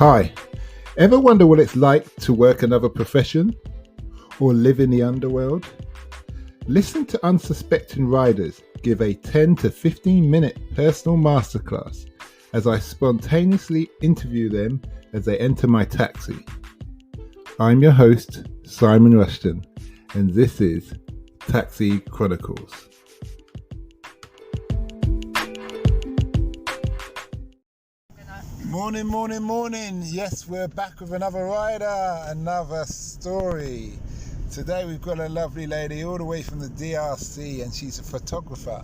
Hi, ever wonder what it's like to work another profession or live in the underworld? Listen to unsuspecting riders give a 10 to 15 minute personal masterclass as I spontaneously interview them as they enter my taxi. I'm your host, Simon Rushton, and this is Taxi Chronicles. Morning. Yes, we're back with another rider, another story. Today we've got a lovely lady all the way from the DRC, and she's a photographer.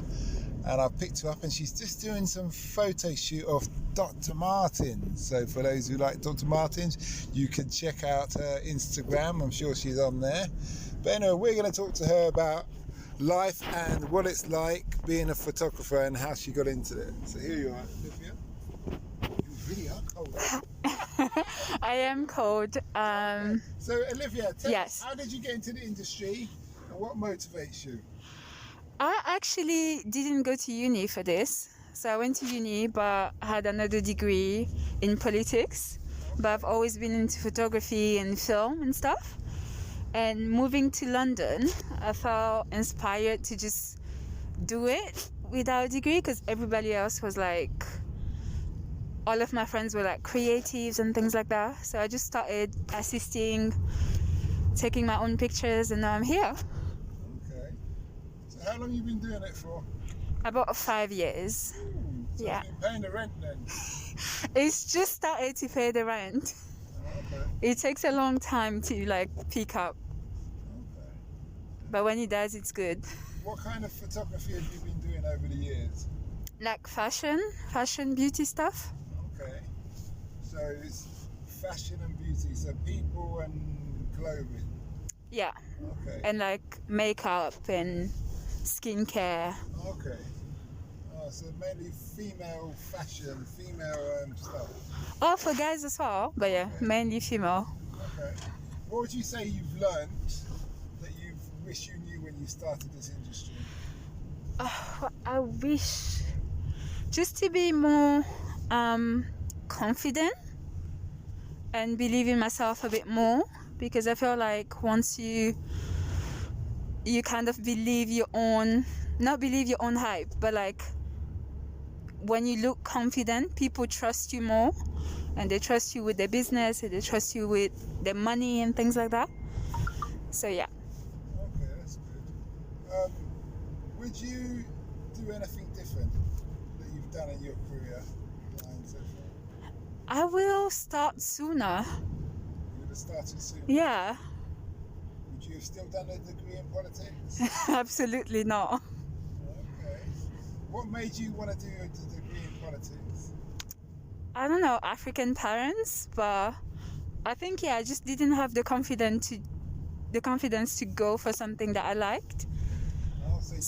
And I've picked her up and she's just doing some photo shoot of Dr. Martens. So for those who like Dr. Martens, you can check out her Instagram. I'm sure she's on there. But anyway, we're going to talk to her about life and what it's like being a photographer and how she got into it. So here you are, Olivia. You really are cold. I am cold. So Olivia, tell yes. us, how did you get into the industry and what motivates you? I actually didn't go to uni for this. So I went to uni but had another degree in politics. But I've always been into photography and film and stuff. And moving to London, I felt inspired to just do it without a degree because everybody else was like, all of my friends were like creatives and things like that. So I just started assisting, taking my own pictures, and now I'm here. Okay. So how long have you been doing it for? About 5 years. So Yeah. you've been paying the rent then? It's just started to pay the rent. Okay. It takes a long time to like pick up. Okay. But when it does, it's good. What kind of photography have you been doing over the years? Like fashion, beauty stuff. Okay. So it's fashion and beauty, so people and clothing. Yeah. Okay. And like makeup and skincare. Okay. So mainly female fashion, female stuff. Oh, for guys as well, but yeah, mainly female. Okay. What would you say you've learned that you wish you knew when you started this industry? I wish just to be more confident and believe in myself a bit more, because I feel like once you kind of not believe your own hype, but like when you look confident, people trust you more, and they trust you with their business, and they trust you with their money and things like that. So yeah. Okay, that's good. Would you do anything different that you've done in your career? I will start sooner. You would have started sooner? Yeah. Would you have still done a degree in politics? Absolutely not. Okay. What made you want to do a degree in politics? I don't know, African parents, but I think I just didn't have the confidence to go for something that I liked. Oh, so you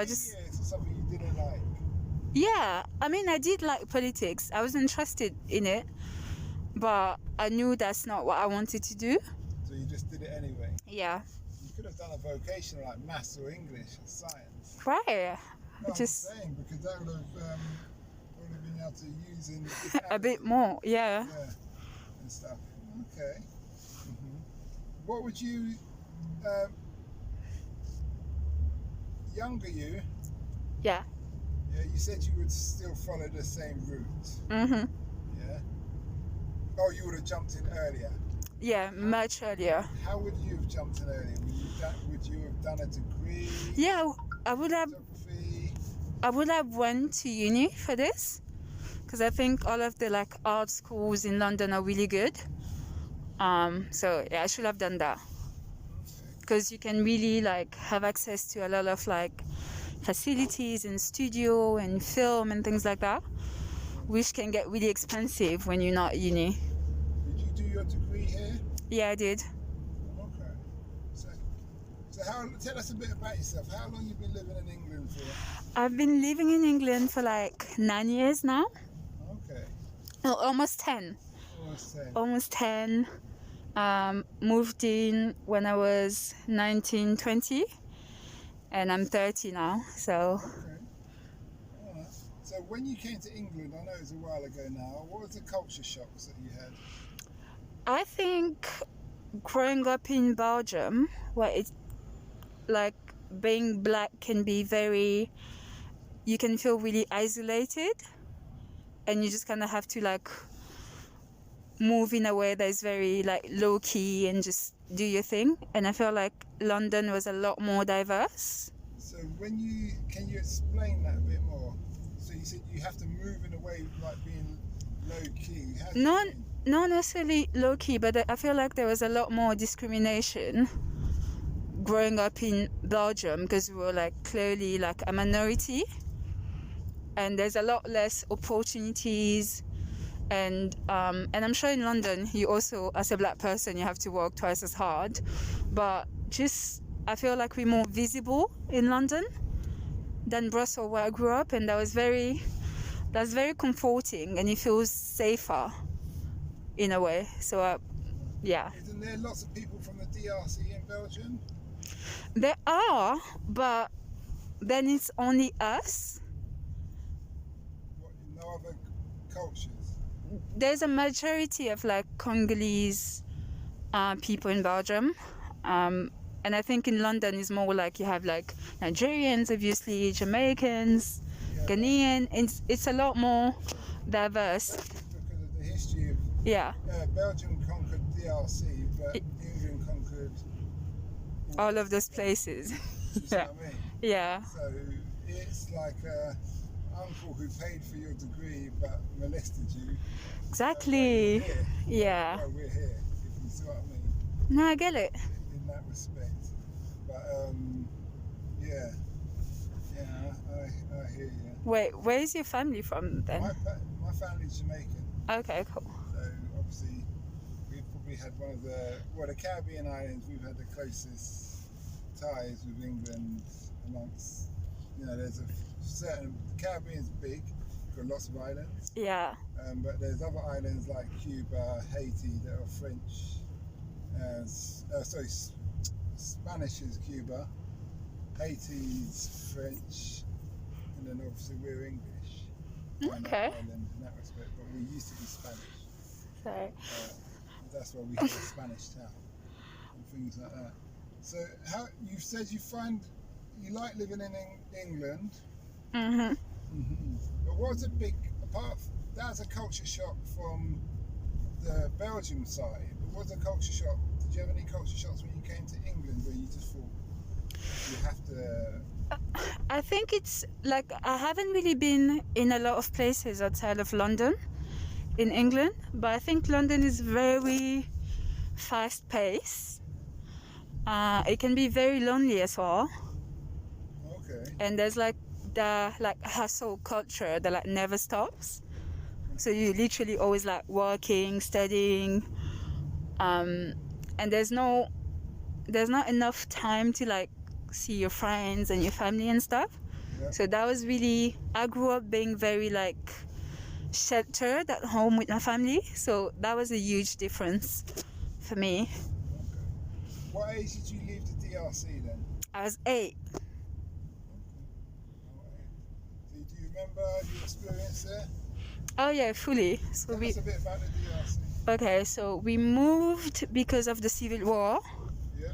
just for something you didn't like. Yeah, I mean, I did like politics. I was interested in it, but I knew that's not what I wanted to do. So you just did it anyway? Yeah. You could have done a vocation like maths or English or science. Right. No, I'm saying, because that would have been able to use in a bit more, yeah. And stuff. Okay. Mm-hmm. What would you, younger you? Yeah. Yeah, you said you would still follow the same route. Mhm. Yeah. Oh, you would have jumped in earlier. Yeah, much earlier. How would you have jumped in earlier? Would you have done a degree? Yeah, I would have went to uni for this, because I think all of the like art schools in London are really good. So yeah, I should have done that, because you can really like have access to a lot of like facilities and studio and film and things like that, which can get really expensive when you're not at uni. Did you do your degree here? Yeah, I did. Okay. So tell us a bit about yourself. How long have you been living in England for? I've been living in England for like 9 years now. Okay. No, almost 10. Almost 10. Moved in when I was 19, 20. And I'm 30 now, so. Okay. All right. So So when you came to England, I know it was a while ago now, what was the culture shocks that you had? I think growing up in Belgium, where it's like being black can be very, you can feel really isolated, and you just kind of have to like move in a way that is very like low key and just do your thing. And I feel like London was a lot more diverse. So can you explain that a bit more? So you said you have to move in a way like being low key. How do you mean? Not necessarily low key, but I feel like there was a lot more discrimination growing up in Belgium because we were like clearly like a minority, and there's a lot less opportunities. And I'm sure in London you also, as a black person, you have to work twice as hard, but just I feel like we're more visible in London than Brussels where I grew up, and that's very comforting, and it feels safer in a way. So yeah. Isn't there lots of people from the DRC in Belgium? There are, but then it's only us. What, no other cultures? There's a majority of like Congolese people in Belgium, and I think in London is more like you have like Nigerians, obviously, Jamaicans, Ghanaian. It's a lot more diverse. Because of the history of Belgium conquered DRC, but England conquered all of those places. You see what I mean? Yeah. So it's like a uncle who paid for your degree but molested you. Exactly. Yeah. Well, we're here, if you see what I mean. No, I get it. In that respect. But I hear you. Wait, where is your family from then? My family's Jamaican. Okay, cool. So obviously we've probably had one of the Caribbean islands, we've had the closest ties with England amongst, there's a certain, the Caribbean's big, got lots of islands. Yeah. But there's other islands like Cuba, Haiti that are French, Spanish is Cuba, Haiti's French, and then obviously we're English. Okay. Island in that respect, but we used to be Spanish. Sorry. That's why we have a Spanish town and things like that. So how you said you like living in England. Mhm. Mm-hmm. But what's a big that's a culture shock from the Belgium side. But what's a culture shock? Did you have any culture shocks when you came to England where you just thought you have to? I think it's like I haven't really been in a lot of places outside of London in England, but I think London is very fast paced. It can be very lonely as well. Okay. And there's like the hustle culture that like never stops. So you literally always like working, studying, and there's not enough time to like see your friends and your family and stuff. Yeah. So that was really, I grew up being very like sheltered at home with my family, so that was a huge difference for me. Okay. What age did you leave the DRC then? I was 8. Okay. So do you remember your experience there? Oh yeah, fully. So Tell us a bit about the DRC. Okay, so we moved because of the civil war. Yeah.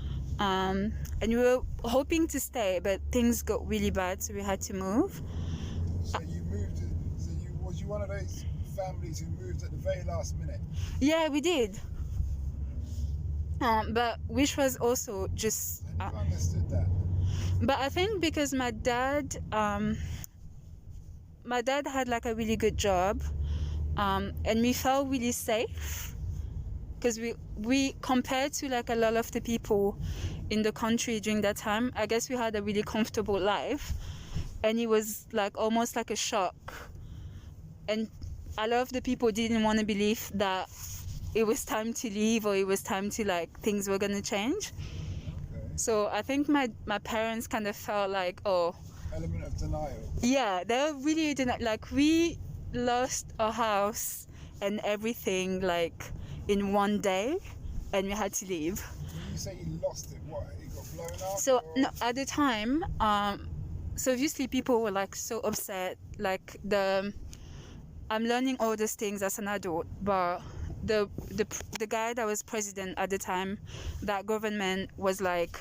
And we were hoping to stay, but things got really bad, so we had to move. So you moved. Was you one of those families who moved at the very last minute? Yeah, we did. But which was also just. I never understood that. But I think because my dad had like a really good job, and we felt really safe because we compared to like a lot of the people in the country during that time, I guess we had a really comfortable life, and it was like almost like a shock, and a lot of the people didn't want to believe that it was time to leave or it was time to like things were gonna change. Okay. So I think my parents kind of felt like, oh, Element of denial. yeah, they were really like, we lost our house and everything like in one day, and we had to leave. When you say you lost it, what? It got blown up? So or? no, at the time, so obviously people were like so upset, like I'm learning all these things as an adult, but the guy that was president at the time, that government was like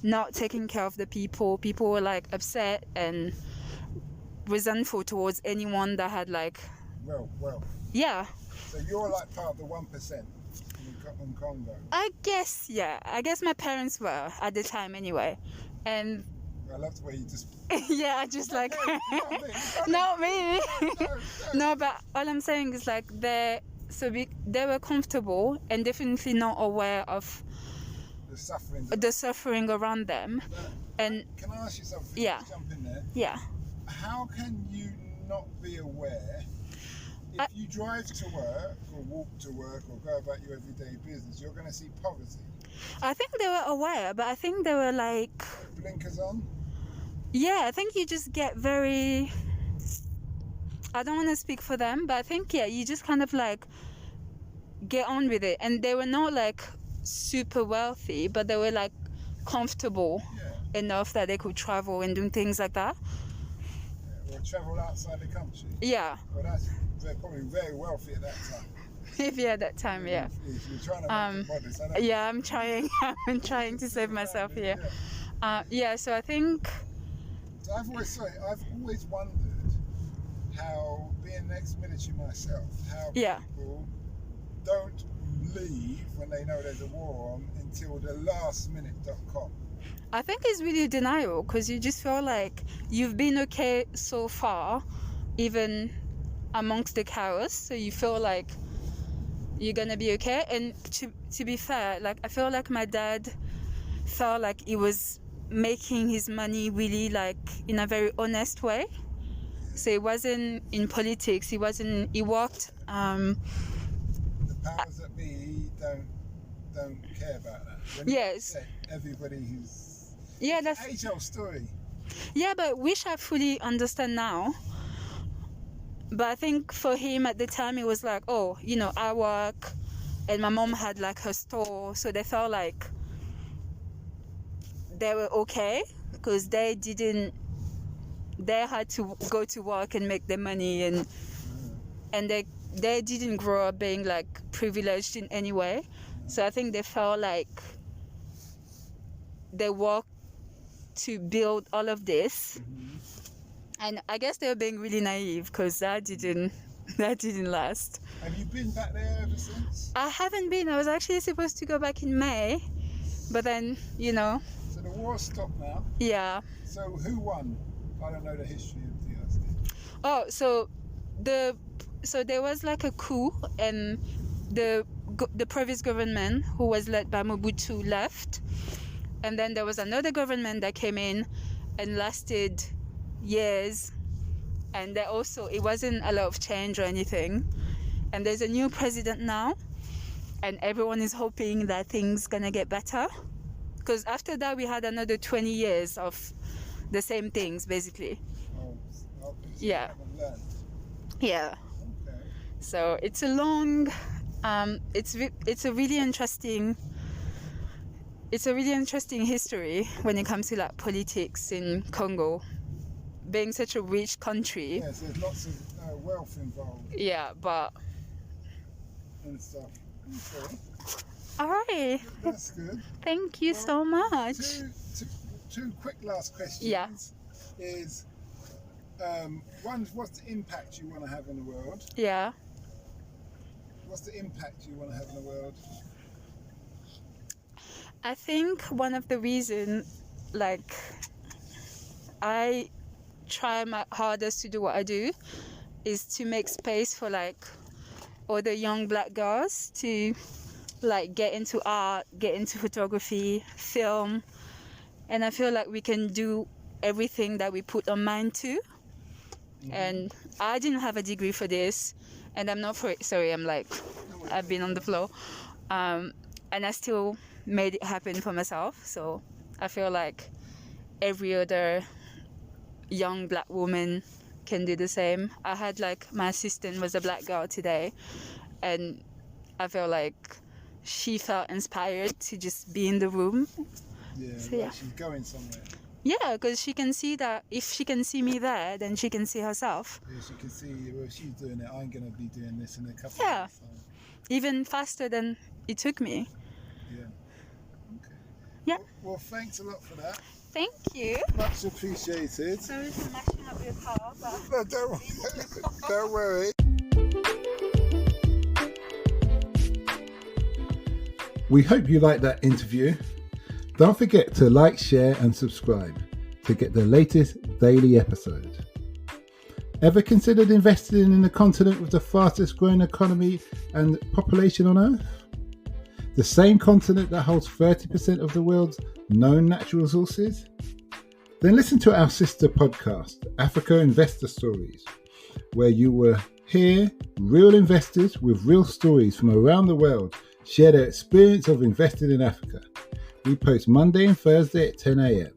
not taking care of the people. People were like upset and resentful towards anyone that had like Well. yeah. So you're like part of the 1% in Congo. I guess my parents were at the time anyway, and I love the way you just. yeah, just like Not me. No. No, but all I'm saying is like they were comfortable and definitely not aware of the suffering around them. And can I ask you something? Yeah. Just jump in there. Yeah. How can you not be aware if you drive to work or walk to work or go about your everyday business? You're going to see poverty. I think they were aware, but I think they were like Blinkers on. Yeah, I think you just get very. I don't want to speak for them, but I think you just kind of like get on with it. And they were not like super wealthy, but they were like comfortable enough that they could travel and do things like that. Or travel outside the country. Yeah. Well, they're probably very wealthy at that time. Maybe at that time, yeah. If you're trying to make it modest, I don't yeah, I'm trying. I'm trying to save myself here. So I think. So I've always wondered how, being ex-military myself, how people don't leave when they know there's a war on until the lastminute.com. I think it's really denial, because you just feel like you've been okay so far, even amongst the chaos. So you feel like you're gonna be okay. And to be fair, like I feel like my dad felt like he was making his money really like in a very honest way. So he wasn't in politics. He worked. The powers that be don't care about that. When yes. Everybody who's that's age-old story. Yeah, but which I fully understand now. But I think for him at the time, it was like, oh, I work, and my mom had like her store, so they felt like they were okay because they had to go to work and make their money, and they didn't grow up being like privileged in any way. So I think they felt like they worked to build all of this. And I guess they were being really naive, because that didn't last. Have you been back there ever since? I haven't been. I was actually supposed to go back in May, but then, So the war stopped now? Yeah. So who won? I don't know the history of the DRC. Oh, so there was like a coup, and the previous government, who was led by Mobutu, left. And then there was another government that came in and lasted years, and it wasn't a lot of change or anything. And there's a new president now, and everyone is hoping that things gonna get better, because after that we had another 20 years of the same things basically. Yeah. Okay. So it's a long it's a really interesting history when it comes to like politics in Congo, being such a rich country. Yes, there's lots of wealth involved. Yeah, but. And stuff. Okay. All right. That's good. Thank you so much. Two quick last questions. Yeah. Is one, what's the impact you want to have in the world? Yeah. What's the impact you want to have in the world? I think one of the reasons, like, I try my hardest to do what I do is to make space for like other young black girls to like get into art, get into photography, film, and I feel like we can do everything that we put our mind to. And I didn't have a degree for this, and I'm not for it. Sorry, I've been on the floor, and I still made it happen for myself. So I feel like every other young black woman can do the same. I had like my assistant was a black girl today, and I feel like she felt inspired to just be in the room. Yeah, so, yeah. She's going somewhere. Yeah, because she can see that if she can see me there, then she can see herself. Yeah, she can see, well, she's doing it, I'm going to be doing this in a couple Yeah. of months. Even faster than it took me. Yeah. Okay. Yeah. Well, thanks a lot for that. Thank you. Much appreciated. Sorry for mashing up your car, but No, don't worry. We hope you liked that interview. Don't forget to like, share and subscribe to get the latest daily episode. Ever considered investing in the continent with the fastest growing economy and population on Earth? The same continent that holds 30% of the world's known natural resources? Then listen to our sister podcast, Africa Investor Stories, where you will hear real investors with real stories from around the world share their experience of investing in Africa. We post Monday and Thursday at 10 a.m.